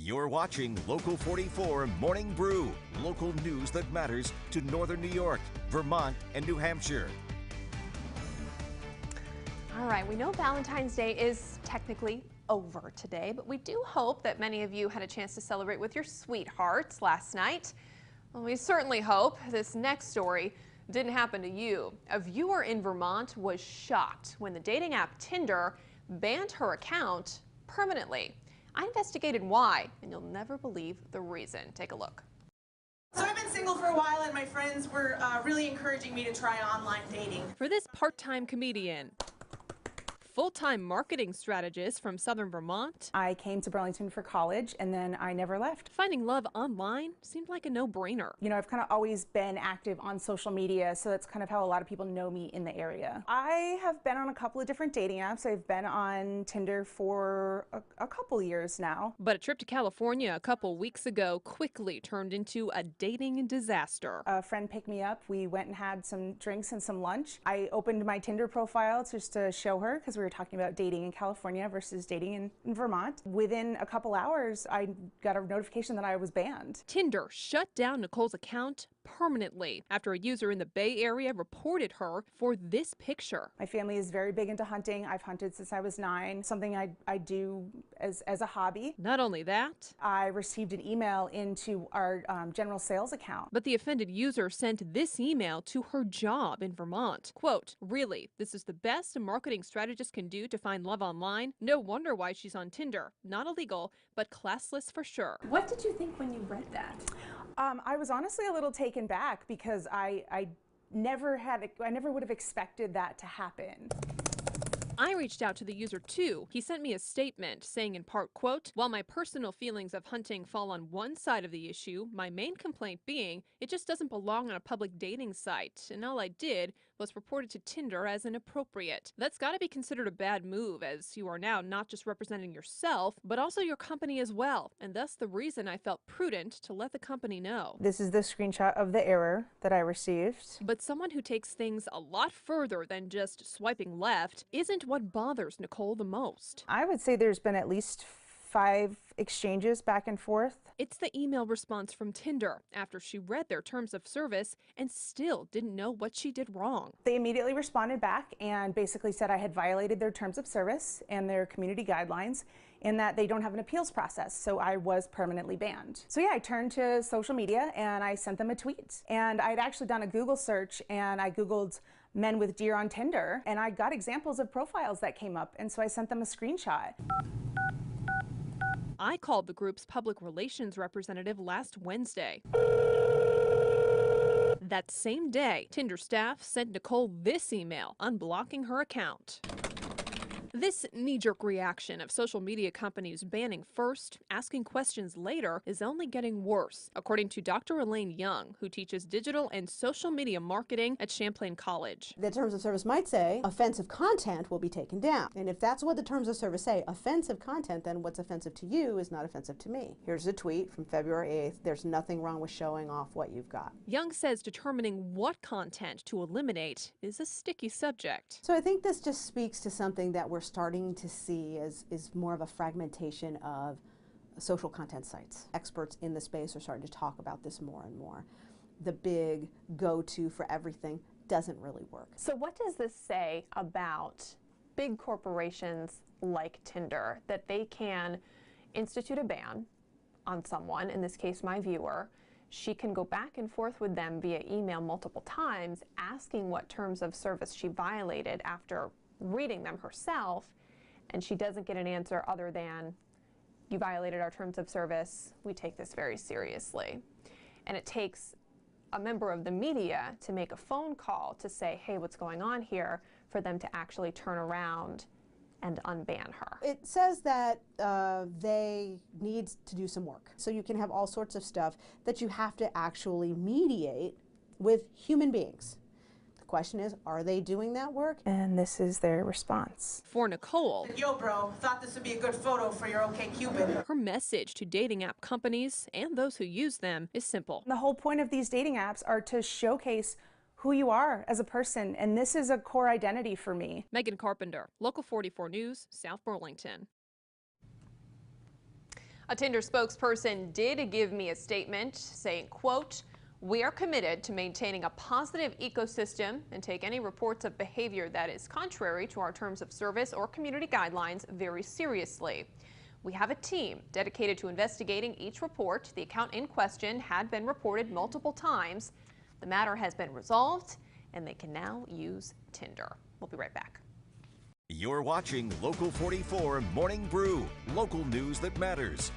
You're watching Local 44 Morning Brew, local news that matters to Northern New York, Vermont, and New Hampshire. All right, we know Valentine's Day is technically over today, but we do hope that many of you had a chance to celebrate with your sweethearts last night. Well, we certainly hope this next story didn't happen to you. A viewer in Vermont was shocked when the dating app Tinder banned her account permanently. I investigated why, and you'll never believe the reason. Take a look. So I've been single for a while, and my friends were really encouraging me to try online dating. For this part-time comedian, full-time marketing strategist from Southern Vermont, I came to Burlington for college, and then I never left. finding love online seemed like a no-brainer. You know, I've kind of always been active on social media, so that's kind of how a lot of people know me in the area. I have been on a couple of different dating apps. I've been on Tinder for a couple years now. But a trip to California a couple weeks ago quickly turned into a dating disaster. A friend picked me up. We went and had some drinks and some lunch. I opened my Tinder profile just to show her, because we were talking about dating in California versus dating in Vermont. Within a couple hours, I got a notification that I was banned. Tinder shut down Nicole's account permanently after a user in the Bay Area reported her for this picture. My family is very big into hunting. I've hunted since I was 9, something I do as a hobby. Not only that, I received an email into our general sales account. but the offended user sent this email to her job in Vermont. Quote, "Really, this is the best a marketing strategist can do to find love online? No wonder why she's on Tinder. Not illegal, but classless for sure." What did you think when you read that? I was honestly a little taken back, because I never would have expected that to happen. I reached out to the user too. He sent me a statement saying in part, quote, "While my personal feelings of hunting fall on one side of the issue, my main complaint being it just doesn't belong on a public dating site, and all I did was report it to Tinder as inappropriate. That's got to be considered a bad move, as you are now not just representing yourself, but also your company as well, and thus the reason I felt prudent to let the company know." This is the screenshot of the error that I received. But someone who takes things a lot further than just swiping left isn't what bothers Nicole the most. I would say there's been at least 5 exchanges back and forth. It's the email response from Tinder after she read their terms of service and still didn't know what she did wrong. They immediately responded back and basically said I had violated their terms of service and their community guidelines, and that they don't have an appeals process, so I was permanently banned. So yeah, I turned to social media and I sent them a tweet. And I'd actually done a Google search, and I Googled men with deer on Tinder, and I got examples of profiles that came up, and so I sent them a screenshot. I called the group's public relations representative last Wednesday. That same day, Tinder staff sent Nicole this email unblocking her account. This knee-jerk reaction of social media companies banning first, asking questions later, is only getting worse, according to Dr. Elaine Young, who teaches digital and social media marketing at Champlain College. The terms of service might say offensive content will be taken down. And if that's what the terms of service say, offensive content, then what's offensive to you is not offensive to me. Here's a tweet from February 8th. There's nothing wrong with showing off what you've got. Young says determining what content to eliminate is a sticky subject. So I think this just speaks to something that we're starting to see is more of a fragmentation of social content sites. Experts in the space are starting to talk about this more and more. The big go-to for everything doesn't really work. So what does this say about big corporations like Tinder, that they can institute a ban on someone, in this case my viewer? She can go back and forth with them via email multiple times, asking what terms of service she violated after reading them herself, and she doesn't get an answer other than, "You violated our terms of service. We take this very seriously." And it takes a member of the media to make a phone call to say, "Hey, what's going on here?" for them to actually turn around and unban her. It says that they need to do some work. So you can have all sorts of stuff that you have to actually mediate with human beings. The question is, are they doing that work? And this is their response. For Nicole, Yo, bro, thought this would be a good photo for your OkCupid. her message to dating app companies and those who use them is simple. The whole point of these dating apps are to showcase who you are as a person, and this is a core identity for me. Megan Carpenter, Local 44 News, South Burlington. A Tinder spokesperson did give me a statement saying, quote, "We are committed to maintaining a positive ecosystem and take any reports of behavior that is contrary to our terms of service or community guidelines very seriously. We have a team dedicated to investigating each report. The account in question had been reported multiple times. The matter has been resolved and they can now use Tinder." We'll be right back. You're watching Local 44 Morning Brew, local news that matters.